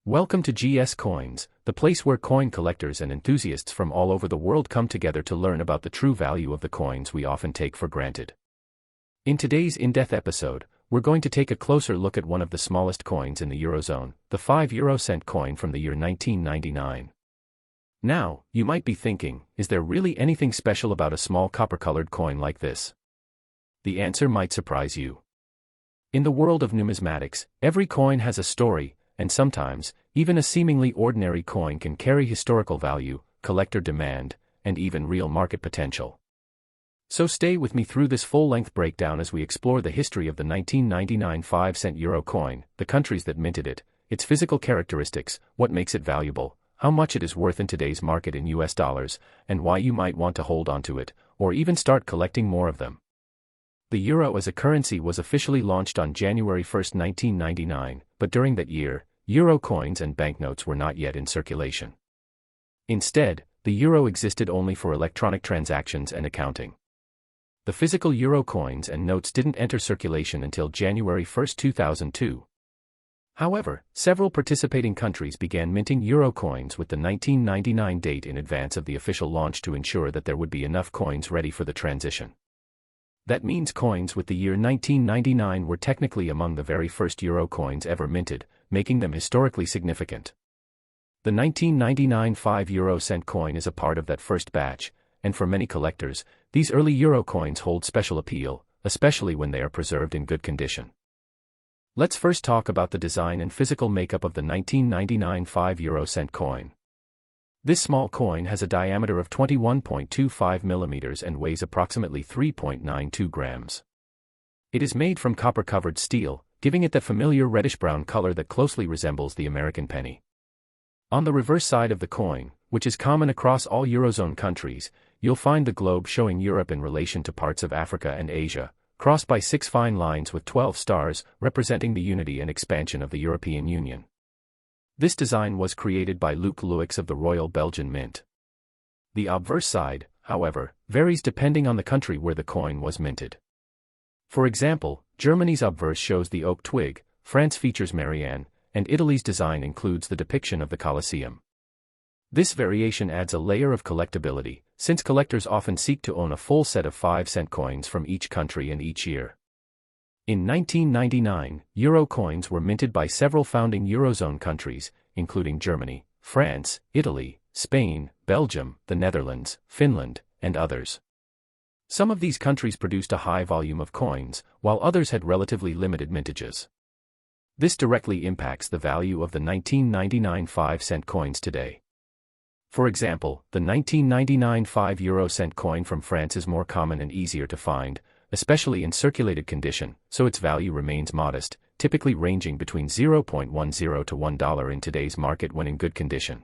Welcome to GS Coins, the place where coin collectors and enthusiasts from all over the world come together to learn about the true value of the coins we often take for granted. In today's in-depth episode, we're going to take a closer look at one of the smallest coins in the Eurozone, the 5 euro coin from the year 1999. Now, you might be thinking, is there really anything special about a small copper-colored coin like this? The answer might surprise you. In the world of numismatics, every coin has a story, and sometimes, even a seemingly ordinary coin can carry historical value, collector demand, and even real market potential. So stay with me through this full-length breakdown as we explore the history of the 1999 5-cent euro coin, the countries that minted it, its physical characteristics, what makes it valuable, how much it is worth in today's market in US dollars, and why you might want to hold onto it, or even start collecting more of them. The euro as a currency was officially launched on January 1, 1999, but during that year, euro coins and banknotes were not yet in circulation. Instead, the euro existed only for electronic transactions and accounting. The physical euro coins and notes didn't enter circulation until January 1, 2002. However, several participating countries began minting euro coins with the 1999 date in advance of the official launch to ensure that there would be enough coins ready for the transition. That means coins with the year 1999 were technically among the very first euro coins ever minted, making them historically significant. The 1999 5 coin is a part of that first batch, and for many collectors, these early euro coins hold special appeal, especially when they are preserved in good condition. Let's first talk about the design and physical makeup of the 1999 5 coin. This small coin has a diameter of 21.25 millimeters and weighs approximately 3.92 grams. It is made from copper-covered steel, giving it that familiar reddish-brown color that closely resembles the American penny. On the reverse side of the coin, which is common across all Eurozone countries, you'll find the globe showing Europe in relation to parts of Africa and Asia, crossed by 6 fine lines with 12 stars, representing the unity and expansion of the European Union. This design was created by Luc Luyx of the Royal Belgian Mint. The obverse side, however, varies depending on the country where the coin was minted. For example, Germany's obverse shows the oak twig, France features Marianne, and Italy's design includes the depiction of the Colosseum. This variation adds a layer of collectability, since collectors often seek to own a full set of 5-cent coins from each country and each year. In 1999, euro coins were minted by several founding Eurozone countries, including Germany, France, Italy, Spain, Belgium, the Netherlands, Finland, and others. Some of these countries produced a high volume of coins, while others had relatively limited mintages. This directly impacts the value of the 1999 5-cent coins today. For example, the 1999 5 coin from France is more common and easier to find, especially in circulated condition, so its value remains modest, typically ranging between $0.10 to $1 in today's market when in good condition.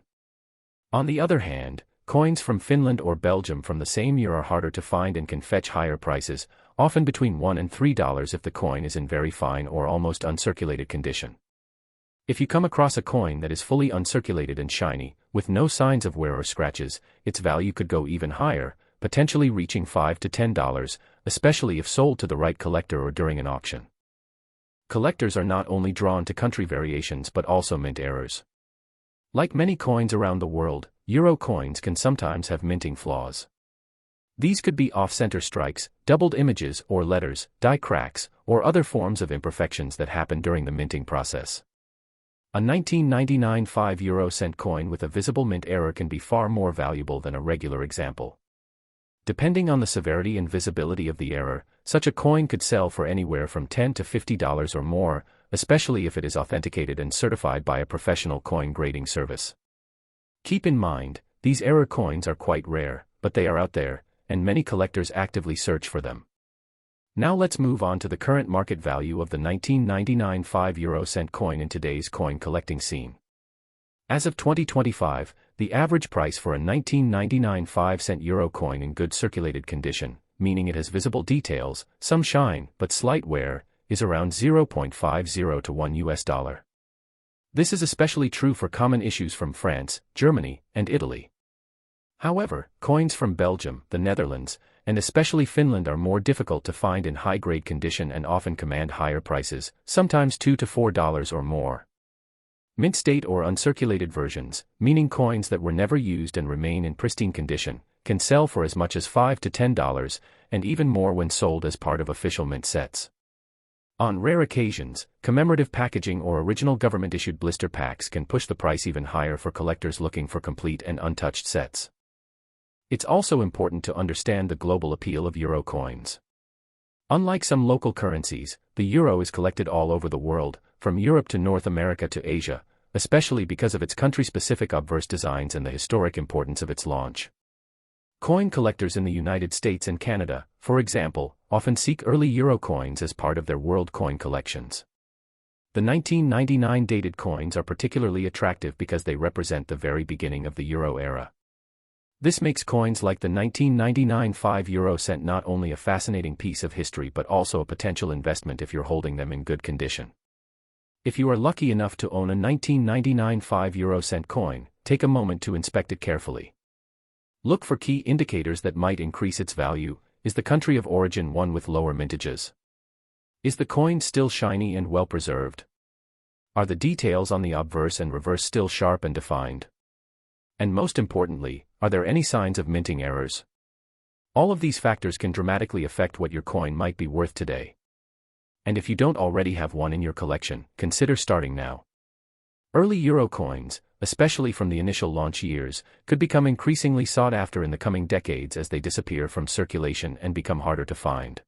On the other hand, coins from Finland or Belgium from the same year are harder to find and can fetch higher prices, often between $1 and $3 if the coin is in very fine or almost uncirculated condition. If you come across a coin that is fully uncirculated and shiny, with no signs of wear or scratches, its value could go even higher, potentially reaching $5 to $10, especially if sold to the right collector or during an auction. Collectors are not only drawn to country variations but also mint errors. Like many coins around the world, euro coins can sometimes have minting flaws. These could be off-center strikes, doubled images or letters, die cracks, or other forms of imperfections that happen during the minting process. A 1999 5 coin with a visible mint error can be far more valuable than a regular example. Depending on the severity and visibility of the error, such a coin could sell for anywhere from $10 to $50 or more, especially if it is authenticated and certified by a professional coin grading service. Keep in mind, these error coins are quite rare, but they are out there, and many collectors actively search for them. Now let's move on to the current market value of the 1999 5 coin in today's coin collecting scene. As of 2025, the average price for a 1999 5 coin in good circulated condition, meaning it has visible details, some shine, but slight wear, is around $0.50 to $1. This is especially true for common issues from France, Germany, and Italy. However, coins from Belgium, the Netherlands, and especially Finland are more difficult to find in high-grade condition and often command higher prices, sometimes $2 to $4 or more. Mint state or uncirculated versions, meaning coins that were never used and remain in pristine condition, can sell for as much as $5 to $10, and even more when sold as part of official mint sets. On rare occasions, commemorative packaging or original government-issued blister packs can push the price even higher for collectors looking for complete and untouched sets. It's also important to understand the global appeal of euro coins. Unlike some local currencies, the euro is collected all over the world, from Europe to North America to Asia, especially because of its country-specific obverse designs and the historic importance of its launch. Coin collectors in the United States and Canada, for example, often seek early euro coins as part of their world coin collections. The 1999 dated coins are particularly attractive because they represent the very beginning of the euro era. This makes coins like the 1999 5 cent not only a fascinating piece of history but also a potential investment if you're holding them in good condition. If you are lucky enough to own a 1999 5 cent coin, take a moment to inspect it carefully. Look for key indicators that might increase its value. Is the country of origin one with lower mintages? Is the coin still shiny and well preserved? Are the details on the obverse and reverse still sharp and defined? And most importantly, are there any signs of minting errors? All of these factors can dramatically affect what your coin might be worth today. And if you don't already have one in your collection, consider starting now. Early euro coins, especially from the initial launch years, could become increasingly sought after in the coming decades as they disappear from circulation and become harder to find.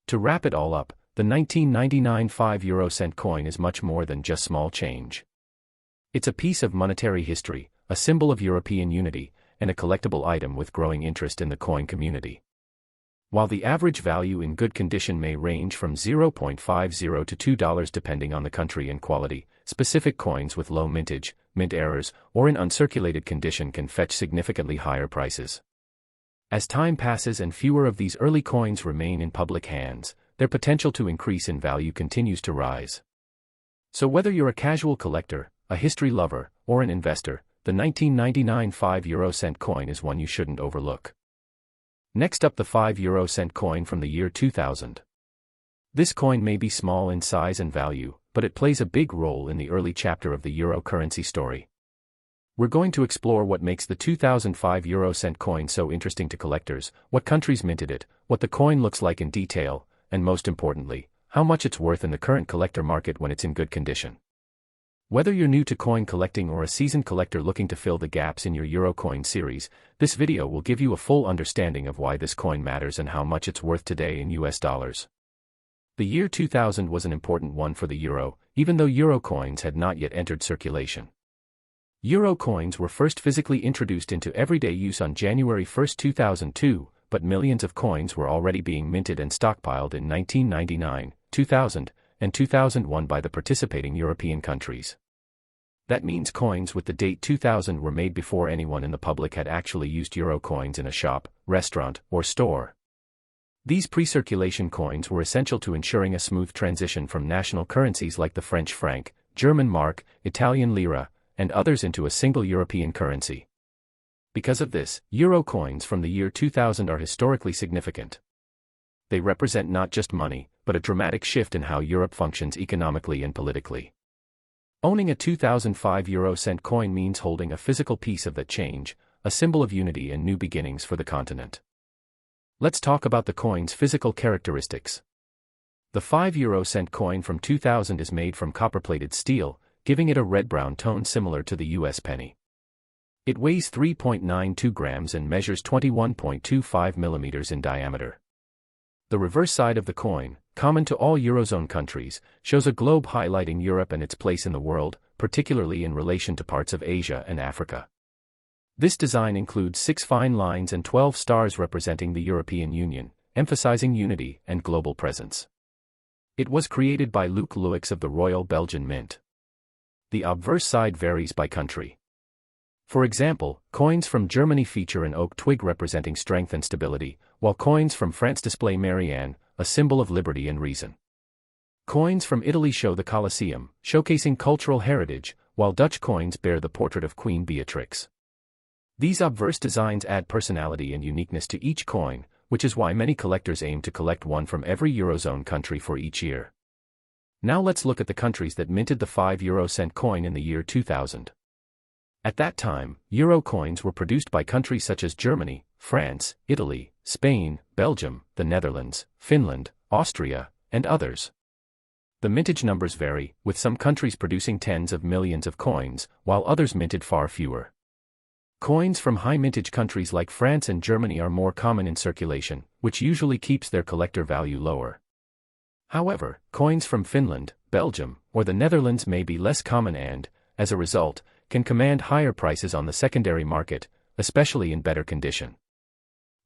To wrap it all up, the 1999 5 cent coin is much more than just small change. It's a piece of monetary history, a symbol of European unity, and a collectible item with growing interest in the coin community. While the average value in good condition may range from $0.50 to $2 depending on the country and quality, specific coins with low mintage, mint errors, or in uncirculated condition can fetch significantly higher prices. As time passes and fewer of these early coins remain in public hands, their potential to increase in value continues to rise. So whether you're a casual collector, a history lover, or an investor, the 1999 5 cent coin is one you shouldn't overlook. Next up, the 5 cent coin from the year 2000. This coin may be small in size and value, but it plays a big role in the early chapter of the euro currency story. We're going to explore what makes the 2005 cent coin so interesting to collectors, what countries minted it, what the coin looks like in detail, and most importantly, how much it's worth in the current collector market when it's in good condition. Whether you're new to coin collecting or a seasoned collector looking to fill the gaps in your euro coin series, this video will give you a full understanding of why this coin matters and how much it's worth today in US dollars. The year 2000 was an important one for the euro, even though euro coins had not yet entered circulation. Euro coins were first physically introduced into everyday use on January 1, 2002, but millions of coins were already being minted and stockpiled in 1999, 2000, and 2001 by the participating European countries. That means coins with the date 2000 were made before anyone in the public had actually used euro coins in a shop, restaurant, or store. These pre-circulation coins were essential to ensuring a smooth transition from national currencies like the French franc, German mark, Italian lira, and others into a single European currency. Because of this, euro coins from the year 2000 are historically significant. They represent not just money, but a dramatic shift in how Europe functions economically and politically. Owning a 2005 cent coin means holding a physical piece of that change, a symbol of unity and new beginnings for the continent. Let's talk about the coin's physical characteristics. The 5 cent coin from 2000 is made from copper-plated steel, giving it a red-brown tone similar to the US penny. It weighs 3.92 grams and measures 21.25 millimeters in diameter. The reverse side of the coin, common to all Eurozone countries, shows a globe highlighting Europe and its place in the world, particularly in relation to parts of Asia and Africa. This design includes 6 fine lines and 12 stars representing the European Union, emphasizing unity and global presence. It was created by Luc Louix of the Royal Belgian Mint. The obverse side varies by country. For example, coins from Germany feature an oak twig representing strength and stability, while coins from France display Marianne, a symbol of liberty and reason. Coins from Italy show the Colosseum, showcasing cultural heritage, while Dutch coins bear the portrait of Queen Beatrix. These obverse designs add personality and uniqueness to each coin, which is why many collectors aim to collect one from every Eurozone country for each year. Now let's look at the countries that minted the 5 euro cent coin in the year 2000. At that time, euro coins were produced by countries such as Germany, France, Italy, Spain, Belgium, the Netherlands, Finland, Austria, and others. The mintage numbers vary, with some countries producing tens of millions of coins, while others minted far fewer. Coins from high mintage countries like France and Germany are more common in circulation, which usually keeps their collector value lower. However, coins from Finland, Belgium, or the Netherlands may be less common and, as a result, can command higher prices on the secondary market, especially in better condition.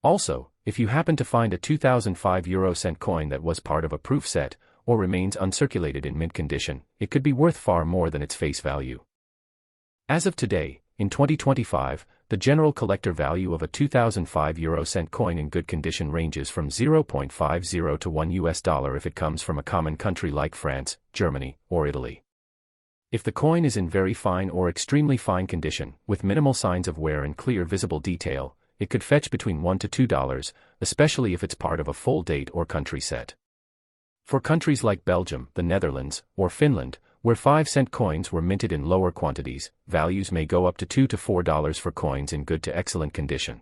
Also, if you happen to find a 2005 euro cent coin that was part of a proof set, or remains uncirculated in mint condition, it could be worth far more than its face value. As of today, in 2025, the general collector value of a 2005 euro cent coin in good condition ranges from 0.50 to $1 if it comes from a common country like France, Germany, or Italy. If the coin is in very fine or extremely fine condition, with minimal signs of wear and clear visible detail, it could fetch between $1 to $2, especially if it's part of a full date or country set. For countries like Belgium, the Netherlands, or Finland, where 5-cent coins were minted in lower quantities, values may go up to $2 to $4 for coins in good to excellent condition.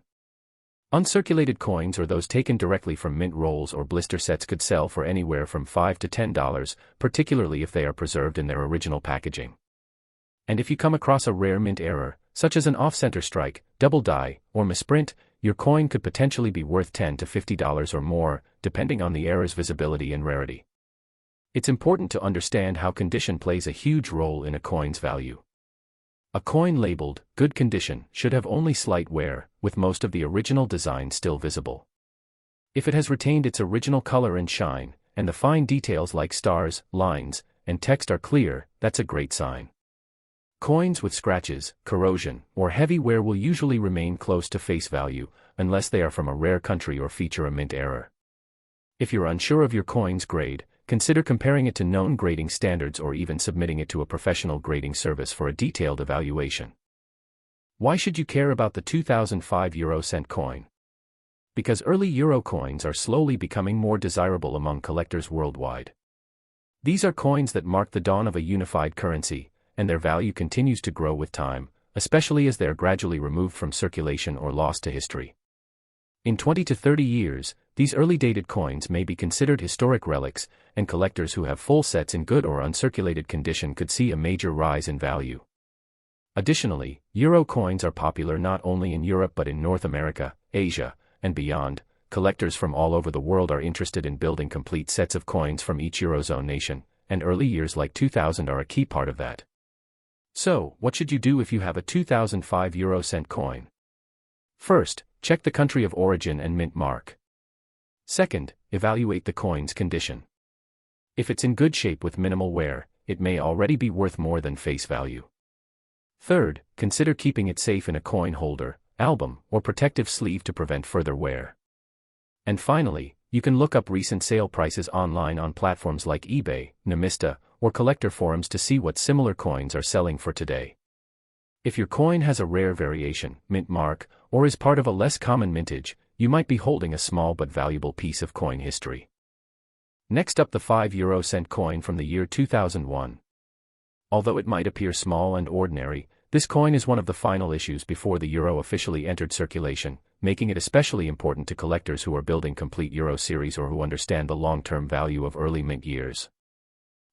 Uncirculated coins or those taken directly from mint rolls or blister sets could sell for anywhere from $5 to $10, particularly if they are preserved in their original packaging. And if you come across a rare mint error, such as an off-center strike, double die, or misprint, your coin could potentially be worth $10 to $50 or more, depending on the error's visibility and rarity. It's important to understand how condition plays a huge role in a coin's value. A coin labeled good condition should have only slight wear, with most of the original design still visible. If it has retained its original color and shine, and the fine details like stars, lines, and text are clear, that's a great sign. Coins with scratches, corrosion, or heavy wear will usually remain close to face value, unless they are from a rare country or feature a mint error. If you're unsure of your coin's grade, consider comparing it to known grading standards or even submitting it to a professional grading service for a detailed evaluation. Why should you care about the 2005 euro cent coin? Because early euro coins are slowly becoming more desirable among collectors worldwide. These are coins that mark the dawn of a unified currency, and their value continues to grow with time, especially as they are gradually removed from circulation or lost to history. In 20 to 30 years, these early dated coins may be considered historic relics, and collectors who have full sets in good or uncirculated condition could see a major rise in value. Additionally, euro coins are popular not only in Europe but in North America, Asia, and beyond. Collectors from all over the world are interested in building complete sets of coins from each Eurozone nation, and early years like 2000 are a key part of that. So, what should you do if you have a 2005 euro cent coin? First, check the country of origin and mint mark. Second, evaluate the coin's condition. If it's in good shape with minimal wear, it may already be worth more than face value. Third, consider keeping it safe in a coin holder, album, or protective sleeve to prevent further wear. And finally, you can look up recent sale prices online on platforms like eBay, Namista, or collector forums to see what similar coins are selling for today. If your coin has a rare variation, mint mark, or is part of a less common mintage, you might be holding a small but valuable piece of coin history. Next up, the 5 euro cent coin from the year 2001. Although it might appear small and ordinary, this coin is one of the final issues before the euro officially entered circulation, making it especially important to collectors who are building complete euro series or who understand the long-term value of early mint years.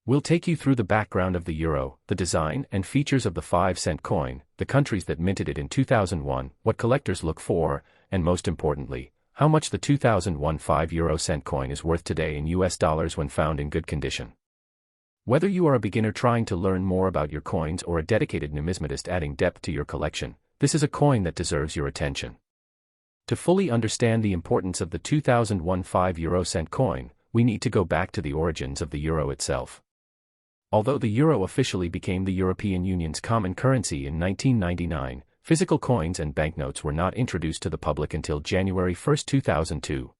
We'll take you through the background of the euro, the design and features of the 5-cent coin, the countries that minted it in 2001, what collectors look for, and most importantly, how much the 2001 5 euro cent coin is worth today in US dollars when found in good condition. Whether you are a beginner trying to learn more about your coins or a dedicated numismatist adding depth to your collection, this is a coin that deserves your attention. To fully understand the importance of the 2001 5 euro cent coin, we need to go back to the origins of the euro itself. Although the euro officially became the European Union's common currency in 1999, physical coins and banknotes were not introduced to the public until January 1, 2002.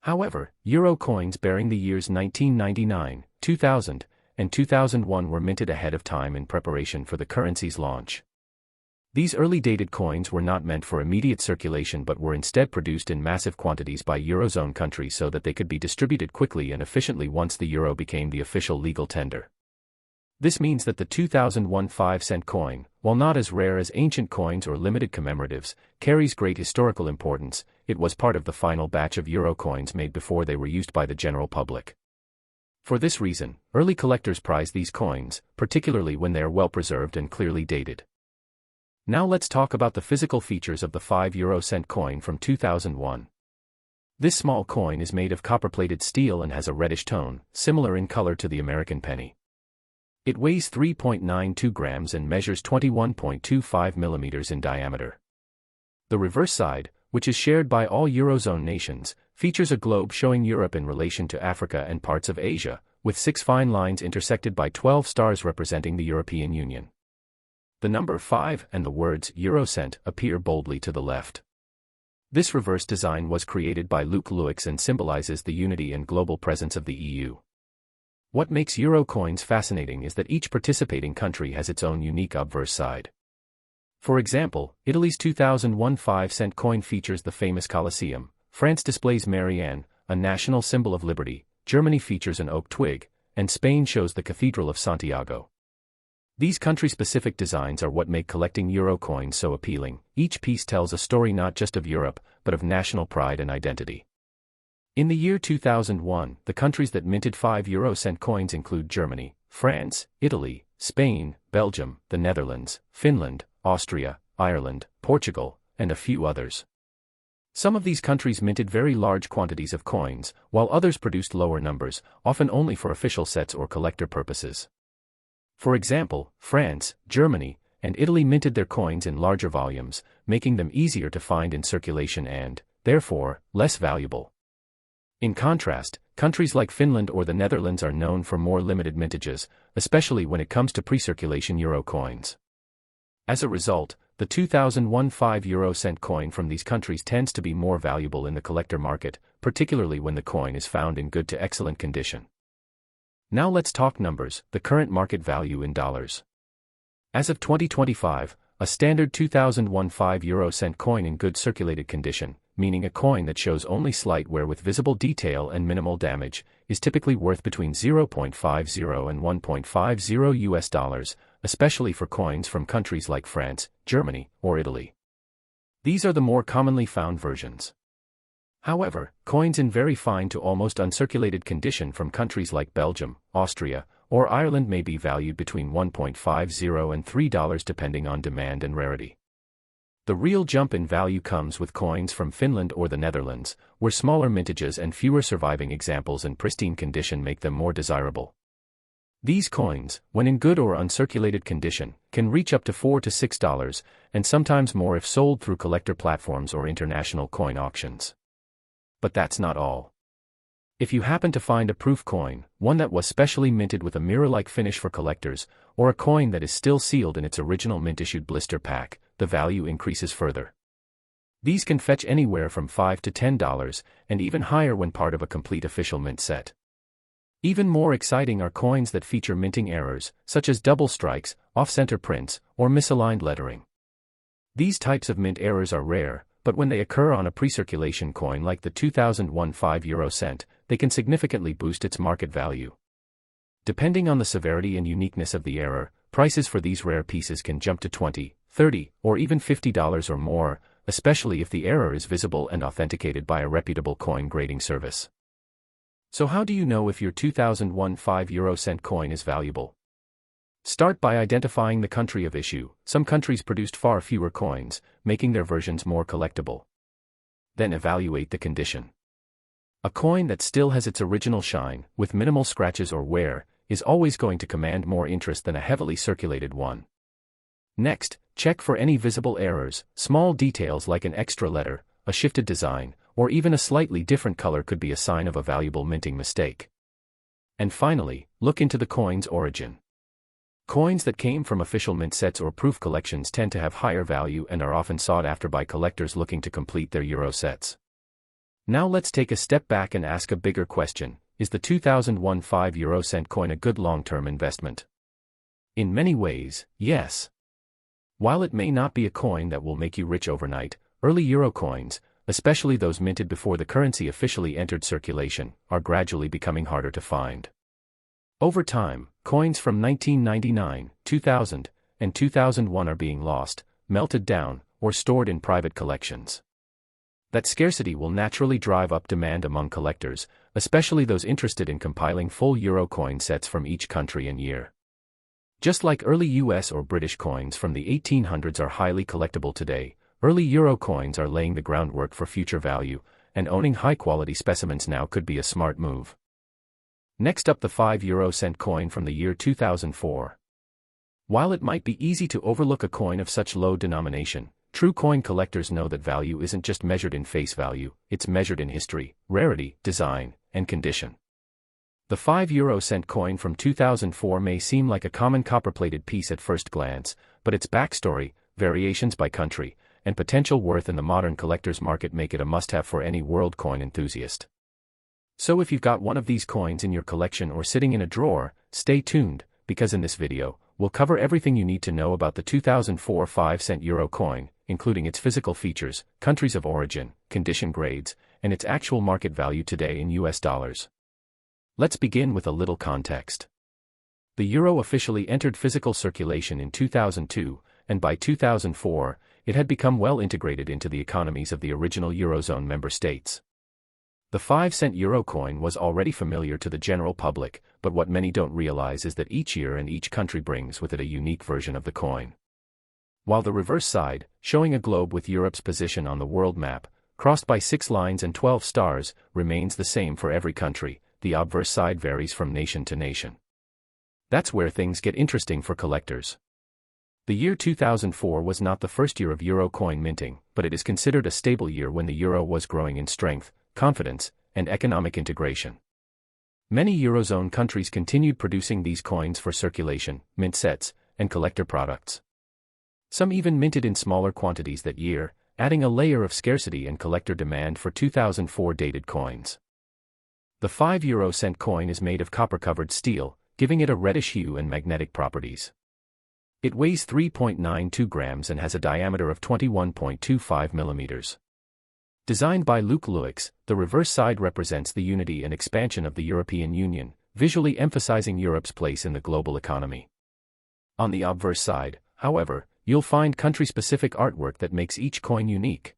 However, euro coins bearing the years 1999, 2000, and 2001 were minted ahead of time in preparation for the currency's launch. These early dated coins were not meant for immediate circulation but were instead produced in massive quantities by Eurozone countries so that they could be distributed quickly and efficiently once the euro became the official legal tender. This means that the 2001 5-cent coin, while not as rare as ancient coins or limited commemoratives, carries great historical importance. It was part of the final batch of euro coins made before they were used by the general public. For this reason, early collectors prize these coins, particularly when they are well preserved and clearly dated. Now let's talk about the physical features of the 5-euro-cent coin from 2001. This small coin is made of copper-plated steel and has a reddish tone, similar in color to the American penny. It weighs 3.92 grams and measures 21.25 millimeters in diameter. The reverse side, which is shared by all Eurozone nations, features a globe showing Europe in relation to Africa and parts of Asia, with 6 fine lines intersected by 12 stars representing the European Union. The number 5 and the words Eurocent appear boldly to the left. This reverse design was created by Luc Louix and symbolizes the unity and global presence of the EU. What makes euro coins fascinating is that each participating country has its own unique obverse side. For example, Italy's 2001 5-cent coin features the famous Colosseum, France displays Marianne, a national symbol of liberty, Germany features an oak twig, and Spain shows the Cathedral of Santiago. These country-specific designs are what make collecting euro coins so appealing. Each piece tells a story not just of Europe, but of national pride and identity. In the year 2001, the countries that minted 5-euro-cent coins include Germany, France, Italy, Spain, Belgium, the Netherlands, Finland, Austria, Ireland, Portugal, and a few others. Some of these countries minted very large quantities of coins, while others produced lower numbers, often only for official sets or collector purposes. For example, France, Germany, and Italy minted their coins in larger volumes, making them easier to find in circulation and, therefore, less valuable. In contrast, countries like Finland or the Netherlands are known for more limited mintages, especially when it comes to pre-circulation euro coins. As a result, the 2001 5-euro-cent coin from these countries tends to be more valuable in the collector market, particularly when the coin is found in good to excellent condition. Now let's talk numbers, the current market value in dollars. As of 2025, a standard 2001 5-euro-cent coin in good circulated condition, meaning a coin that shows only slight wear with visible detail and minimal damage, is typically worth between $0.50 and $1.50 US, especially for coins from countries like France, Germany, or Italy. These are the more commonly found versions. However, coins in very fine to almost uncirculated condition from countries like Belgium, Austria, or Ireland may be valued between $1.50 and $3 depending on demand and rarity. The real jump in value comes with coins from Finland or the Netherlands, where smaller mintages and fewer surviving examples in pristine condition make them more desirable. These coins, when in good or uncirculated condition, can reach up to $4 to $6, and sometimes more if sold through collector platforms or international coin auctions. But that's not all. If you happen to find a proof coin, one that was specially minted with a mirror-like finish for collectors, or a coin that is still sealed in its original mint-issued blister pack, the value increases further. These can fetch anywhere from $5 to $10, and even higher when part of a complete official mint set. Even more exciting are coins that feature minting errors, such as double strikes, off-center prints, or misaligned lettering. These types of mint errors are rare, but when they occur on a pre-circulation coin like the 2001 5-euro-cent, they can significantly boost its market value. Depending on the severity and uniqueness of the error, prices for these rare pieces can jump to $20, $30, or even $50 or more, especially if the error is visible and authenticated by a reputable coin grading service. So how do you know if your 2001 5-euro-cent coin is valuable? Start by identifying the country of issue. Some countries produced far fewer coins, making their versions more collectible. Then evaluate the condition. A coin that still has its original shine, with minimal scratches or wear, is always going to command more interest than a heavily circulated one. Next, check for any visible errors. Small details like an extra letter, a shifted design, or even a slightly different color could be a sign of a valuable minting mistake. And finally, look into the coin's origin. Coins that came from official mint sets or proof collections tend to have higher value and are often sought after by collectors looking to complete their euro sets. Now let's take a step back and ask a bigger question: is the 2001 5-euro-cent coin a good long-term investment? In many ways, yes. While it may not be a coin that will make you rich overnight, early euro coins, especially those minted before the currency officially entered circulation, are gradually becoming harder to find. Over time, coins from 1999, 2000, and 2001 are being lost, melted down, or stored in private collections. That scarcity will naturally drive up demand among collectors, especially those interested in compiling full euro coin sets from each country and year. Just like early US or British coins from the 1800s are highly collectible today, early euro coins are laying the groundwork for future value, and owning high-quality specimens now could be a smart move. Next up, the 5 euro cent coin from the year 2004. While it might be easy to overlook a coin of such low denomination, true coin collectors know that value isn't just measured in face value, it's measured in history, rarity, design, and condition. The 5 euro cent coin from 2004 may seem like a common copper-plated piece at first glance, but its backstory, variations by country, and potential worth in the modern collector's market make it a must-have for any world coin enthusiast. So if you've got one of these coins in your collection or sitting in a drawer, stay tuned, because in this video, we'll cover everything you need to know about the 2004 5-cent euro coin, including its physical features, countries of origin, condition grades, and its actual market value today in US dollars. Let's begin with a little context. The euro officially entered physical circulation in 2002, and by 2004, it had become well integrated into the economies of the original Eurozone member states. The 5-cent euro coin was already familiar to the general public, but what many don't realize is that each year and each country brings with it a unique version of the coin. While the reverse side, showing a globe with Europe's position on the world map, crossed by 6 lines and 12 stars, remains the same for every country, the obverse side varies from nation to nation. That's where things get interesting for collectors. The year 2004 was not the first year of euro coin minting, but it is considered a stable year when the euro was growing in strength, confidence, and economic integration. Many Eurozone countries continued producing these coins for circulation, mint sets, and collector products. Some even minted in smaller quantities that year, adding a layer of scarcity and collector demand for 2004 dated coins. The 5 euro cent coin is made of copper-covered steel, giving it a reddish hue and magnetic properties. It weighs 3.92 grams and has a diameter of 21.25 millimeters. Designed by Luc Luix, the reverse side represents the unity and expansion of the European Union, visually emphasizing Europe's place in the global economy. On the obverse side, however, you'll find country-specific artwork that makes each coin unique.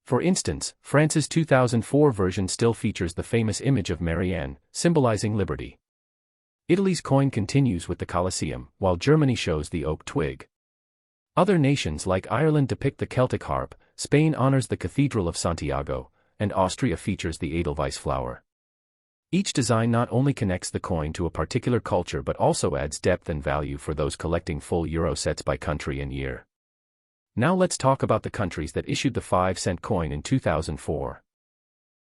For instance, France's 2004 version still features the famous image of Marianne, symbolizing liberty. Italy's coin continues with the Colosseum, while Germany shows the oak twig. Other nations like Ireland depict the Celtic harp, Spain honors the Cathedral of Santiago, and Austria features the Edelweiss flower. Each design not only connects the coin to a particular culture but also adds depth and value for those collecting full euro sets by country and year. Now let's talk about the countries that issued the 5-cent coin in 2004.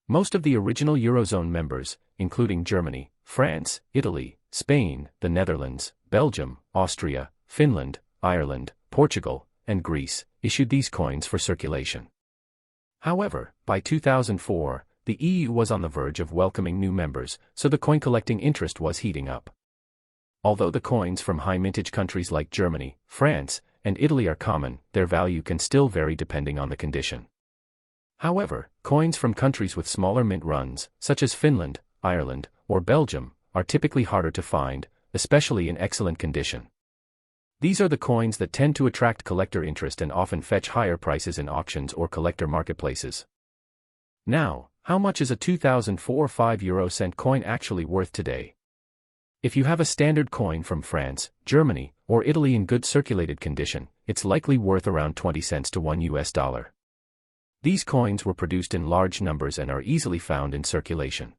Most of the original Eurozone members, including Germany, France, Italy, Spain, the Netherlands, Belgium, Austria, Finland, Ireland, Portugal, and Greece, issued these coins for circulation. However, by 2004, the EU was on the verge of welcoming new members, so the coin collecting interest was heating up. Although the coins from high-mintage countries like Germany, France, and Italy are common, their value can still vary depending on the condition. However, coins from countries with smaller mint runs, such as Finland, Ireland, or Belgium, are typically harder to find, especially in excellent condition. These are the coins that tend to attract collector interest and often fetch higher prices in auctions or collector marketplaces. Now, how much is a 2004 5 euro cent coin actually worth today? If you have a standard coin from France, Germany, or Italy in good circulated condition, it's likely worth around 20 cents to $1. These coins were produced in large numbers and are easily found in circulation.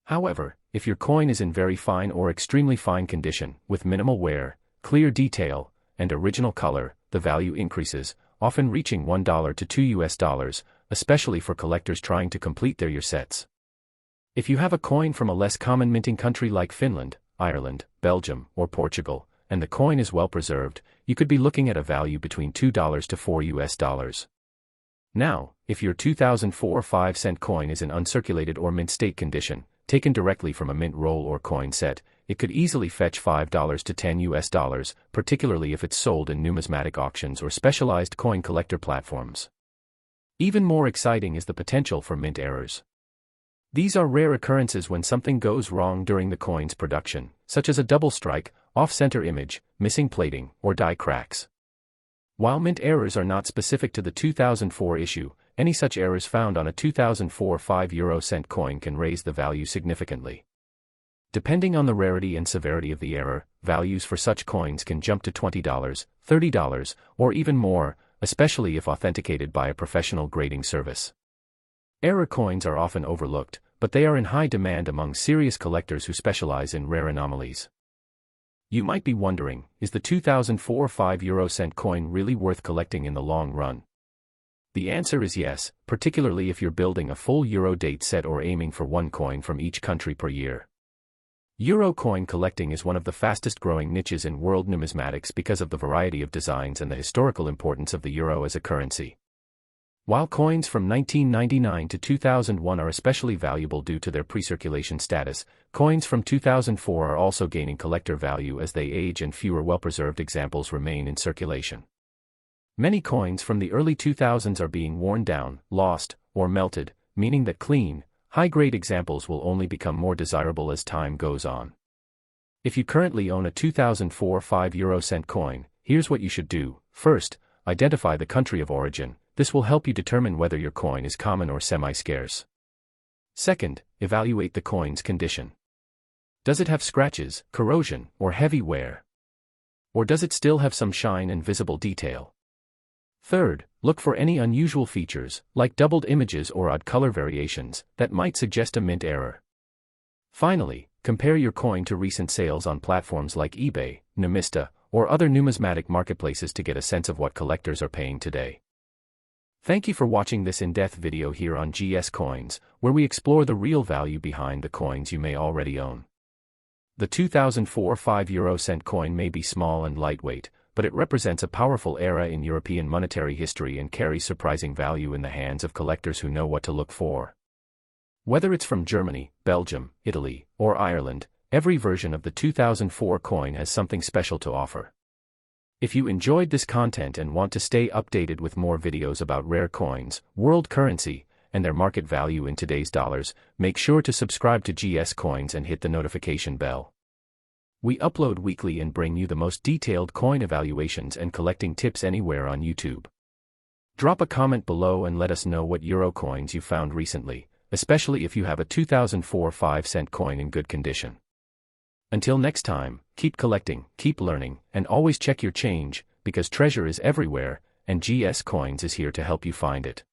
However, if your coin is in very fine or extremely fine condition, with minimal wear, clear detail, and original color, the value increases, often reaching $1 to $2, especially for collectors trying to complete their year sets. If you have a coin from a less common minting country like Finland, Ireland, Belgium, or Portugal, and the coin is well preserved, you could be looking at a value between $2 to $4. Now, if your 2004 5-cent coin is in uncirculated or mint state condition, taken directly from a mint roll or coin set, it could easily fetch $5 to $10, particularly if it's sold in numismatic auctions or specialized coin collector platforms. Even more exciting is the potential for mint errors. These are rare occurrences when something goes wrong during the coin's production, such as a double strike, off-center image, missing plating, or die cracks. While mint errors are not specific to the 2004 issue, any such errors found on a 2004 5-euro-cent coin can raise the value significantly. Depending on the rarity and severity of the error, values for such coins can jump to $20, $30, or even more, especially if authenticated by a professional grading service. Error coins are often overlooked, but they are in high demand among serious collectors who specialize in rare anomalies. You might be wondering, is the 2004 5-euro-cent coin really worth collecting in the long run? The answer is yes, particularly if you're building a full euro date set or aiming for one coin from each country per year. Euro coin collecting is one of the fastest-growing niches in world numismatics because of the variety of designs and the historical importance of the euro as a currency. While coins from 1999 to 2001 are especially valuable due to their pre-circulation status, coins from 2004 are also gaining collector value as they age and fewer well-preserved examples remain in circulation. Many coins from the early 2000s are being worn down, lost, or melted, meaning that clean, high-grade examples will only become more desirable as time goes on. If you currently own a 2004 5-euro-cent coin, here's what you should do. First, identify the country of origin. This will help you determine whether your coin is common or semi-scarce. Second, evaluate the coin's condition. Does it have scratches, corrosion, or heavy wear? Or does it still have some shine and visible detail? Third, look for any unusual features, like doubled images or odd color variations, that might suggest a mint error. Finally, compare your coin to recent sales on platforms like eBay, Numista, or other numismatic marketplaces to get a sense of what collectors are paying today. Thank you for watching this in-depth video here on GS Coins, where we explore the real value behind the coins you may already own. The 2004 5-euro-cent coin may be small and lightweight, but it represents a powerful era in European monetary history and carries surprising value in the hands of collectors who know what to look for. Whether it's from Germany, Belgium, Italy, or Ireland, every version of the 2004 coin has something special to offer. If you enjoyed this content and want to stay updated with more videos about rare coins, world currency, and their market value in today's dollars, make sure to subscribe to GS Coins and hit the notification bell. We upload weekly and bring you the most detailed coin evaluations and collecting tips anywhere on YouTube. Drop a comment below and let us know what euro coins you found recently, especially if you have a 2004 5-cent coin in good condition. Until next time, keep collecting, keep learning, and always check your change, because treasure is everywhere, and GS Coins is here to help you find it.